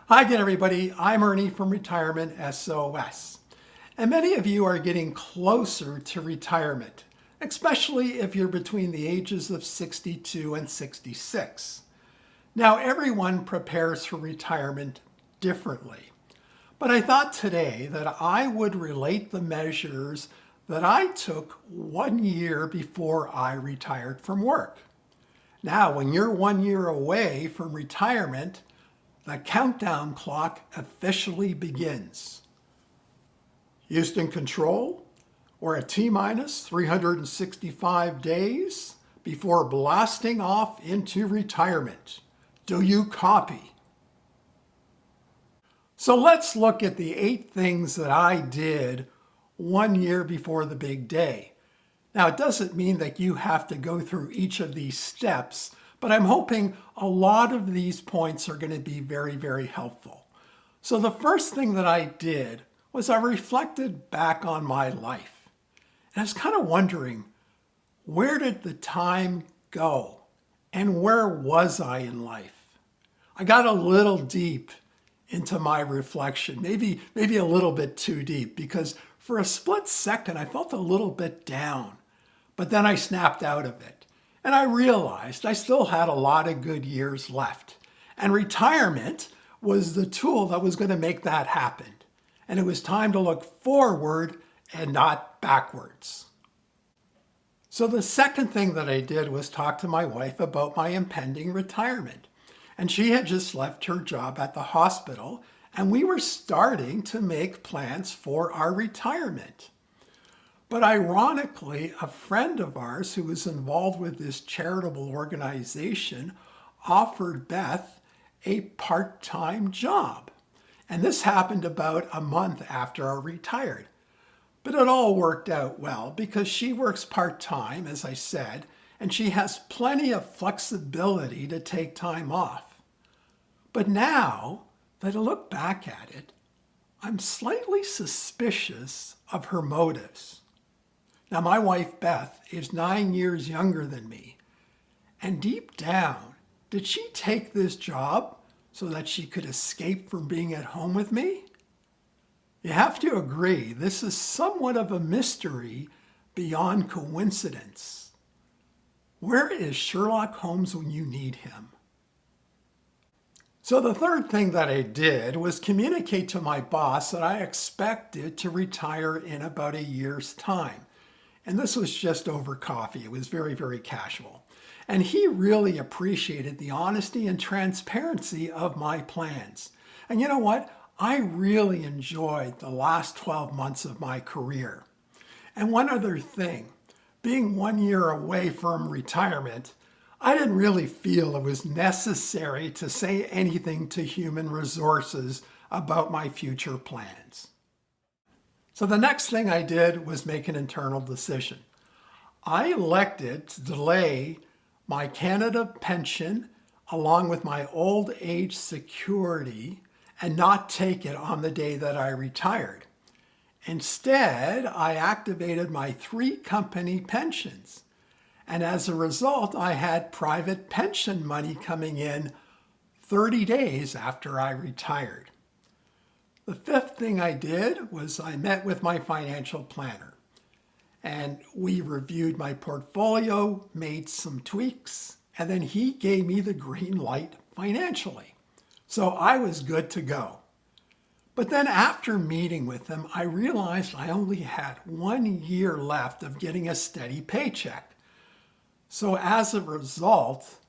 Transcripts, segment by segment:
Hi again, everybody. I'm Ernie from Retirement SOS. And many of you are getting closer to retirement, especially if you're between the ages of 62 and 66. Now, everyone prepares for retirement differently. But I thought today that I would relate the measures that I took 1 year before I retired from work. Now, when you're 1 year away from retirement, the countdown clock officially begins. Houston Control, we're at T-minus 365 days before blasting off into retirement. Do you copy? So let's look at the 8 things that I did 1 year before the big day. Now, it doesn't mean that you have to go through each of these steps, but I'm hoping a lot of these points are going to be very, very helpful. So the first thing that I did was I reflected back on my life. And I was kind of wondering, where did the time go? And where was I in life? I got a little deep into my reflection, maybe a little bit too deep, because for a split second I felt a little bit down, but then I snapped out of it. And I realized I still had a lot of good years left. And retirement was the tool that was going to make that happen. And it was time to look forward and not backwards. So the second thing that I did was talk to my wife about my impending retirement. And she had just left her job at the hospital, and we were starting to make plans for our retirement. But ironically, a friend of ours who was involved with this charitable organization offered Beth a part-time job. And this happened about a month after I retired. But it all worked out well because she works part-time, as I said, and she has plenty of flexibility to take time off. But now that I look back at it, I'm slightly suspicious of her motives. Now, my wife, Beth, is 9 years younger than me. And deep down, did she take this job so that she could escape from being at home with me? You have to agree, this is somewhat of a mystery beyond coincidence. Where is Sherlock Holmes when you need him? So the third thing that I did was communicate to my boss that I expected to retire in about a year's time. And this was just over coffee. It was very, very casual. And he really appreciated the honesty and transparency of my plans. And you know what? I really enjoyed the last 12 months of my career. And one other thing, being 1 year away from retirement, I didn't really feel it was necessary to say anything to human resources about my future plans. So the next thing I did was make an internal decision. I elected to delay my Canada pension along with my old age security and not take it on the day that I retired. Instead, I activated my 3 company pensions. And as a result, I had private pension money coming in 30 days after I retired. The fifth thing I did was I met with my financial planner, and we reviewed my portfolio, made some tweaks, and then he gave me the green light financially. So I was good to go. But then after meeting with him, I realized I only had 1 year left of getting a steady paycheck. So as a result,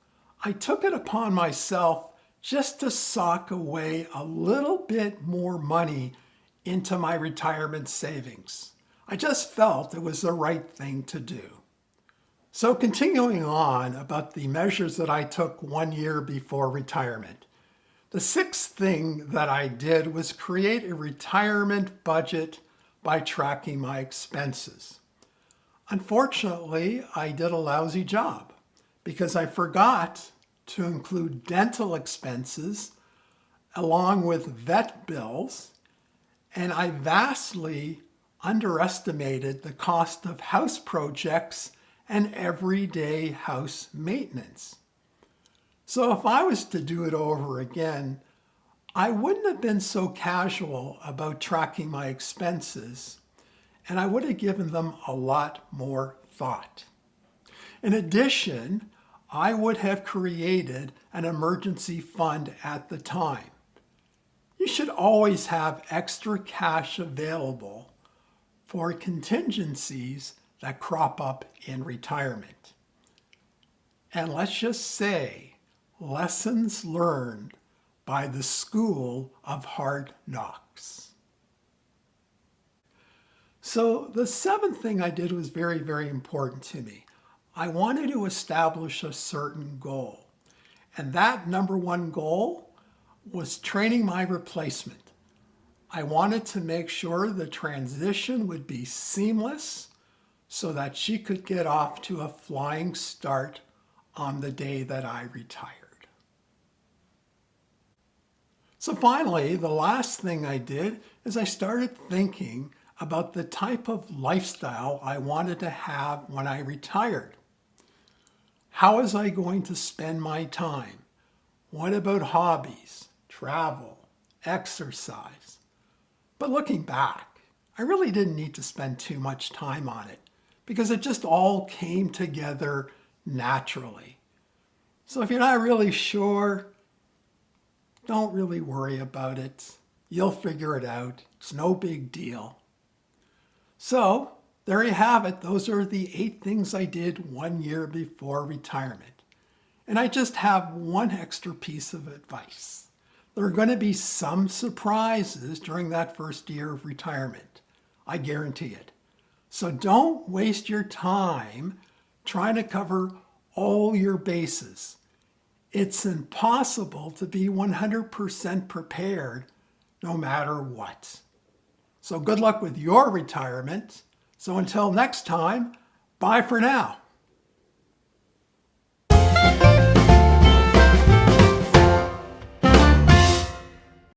I took it upon myself just to sock away a little bit more money into my retirement savings. I just felt it was the right thing to do. So continuing on about the measures that I took 1 year before retirement, the sixth thing that I did was create a retirement budget by tracking my expenses. Unfortunately, I did a lousy job because I forgot to include dental expenses along with vet bills, and I vastly underestimated the cost of house projects and everyday house maintenance. So if I was to do it over again, I wouldn't have been so casual about tracking my expenses, and I would have given them a lot more thought. In addition, I would have created an emergency fund at the time. You should always have extra cash available for contingencies that crop up in retirement. And let's just say, lessons learned by the school of hard knocks. So the seventh thing I did was very, very important to me. I wanted to establish a certain goal. And that number one goal was training my replacement. I wanted to make sure the transition would be seamless so that she could get off to a flying start on the day that I retired. So finally, the last thing I did is I started thinking about the type of lifestyle I wanted to have when I retired. How was I going to spend my time? What about hobbies, travel, exercise? But looking back, I really didn't need to spend too much time on it because it just all came together naturally. So if you're not really sure, don't really worry about it. You'll figure it out. It's no big deal. So there you have it. Those are the 8 things I did 1 year before retirement. And I just have one extra piece of advice. There are going to be some surprises during that first year of retirement. I guarantee it. So don't waste your time trying to cover all your bases. It's impossible to be 100% prepared no matter what. So good luck with your retirement. So until next time, bye for now.